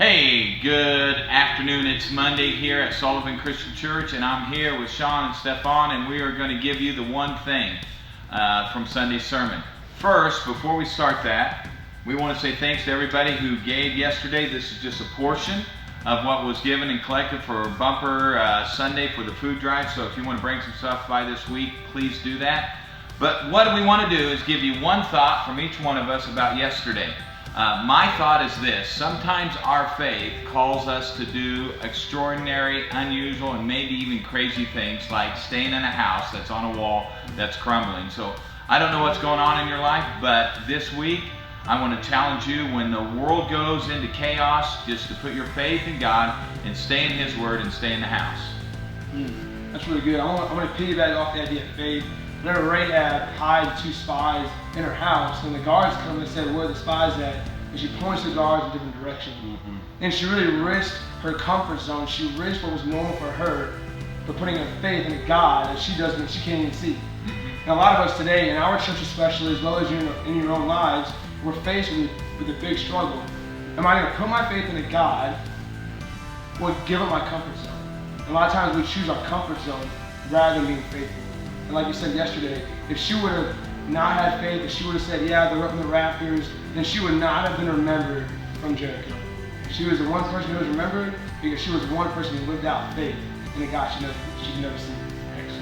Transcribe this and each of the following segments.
Hey, good afternoon. It's Monday here at Sullivan Christian Church, and I'm here with Sean and Stefan, and we are going to give you the one thing from Sunday's sermon. First, before we start that, we want to say thanks to everybody who gave yesterday. This is just a portion of what was given and collected for Bumper Sunday for the food drive, so if you want to bring some stuff by this week, please do that. But what we want to do is give you one thought from each one of us about yesterday. My thought is this: sometimes our faith calls us to do extraordinary, unusual, and maybe even crazy things like staying in a house that's on a wall that's crumbling. So I don't know what's going on in your life, but this week I want to challenge you, when the world goes into chaos, just to put your faith in God and stay in His Word and stay in the house. That's really good. I want to piggyback off the idea of faith. Whenever Rehab hides 2 spies in her house, and the guards come and said, "Where are the spies at?" and she points the guards in different directions. And she really risked her comfort zone. She risked what was normal for her, but putting her faith in a God that she doesn't, she can't even see. And a lot of us today, in our church especially, as well as in your own lives, we're faced with a big struggle. Am I going to put my faith in a God or give up my comfort zone? And a lot of times we choose our comfort zone rather than being faithful. And like you said yesterday, if she would have not had faith, if she would have said, "Yeah, they're up in the rafters," then she would not have been remembered from Jericho. She was the one person who was remembered because she was the one person who lived out faith in a God she'd never seen.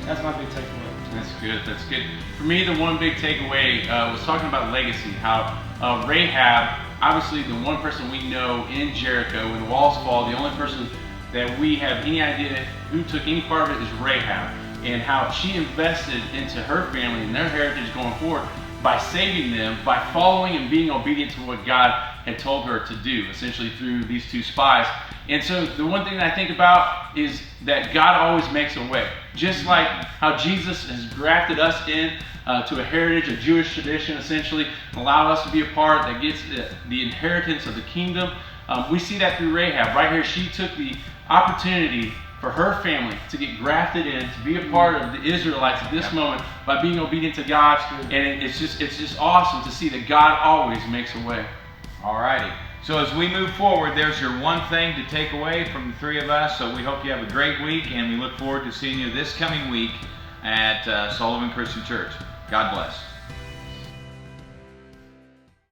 That's my big takeaway. That's good. That's good. For me, the one big takeaway was talking about legacy. How Rehab, obviously the one person we know in Jericho, when the walls fall, the only person that we have any idea who took any part of it is Rehab. And how she invested into her family and their heritage going forward by saving them, by following and being obedient to what God had told her to do, essentially through these 2 spies. And so the one thing that I think about is that God always makes a way. Just like how Jesus has grafted us in to a heritage, a Jewish tradition, essentially, allow us to be a part that gets the inheritance of the kingdom. We see that through Rehab. Right here, she took the opportunity for her family to get grafted in, to be a part of the Israelites at this moment by being obedient to God. And it's just awesome to see that God always makes a way. Alrighty. So as we move forward, there's your one thing to take away from the 3 of us. So we hope you have a great week, and we look forward to seeing you this coming week at Sullivan Christian Church. God bless.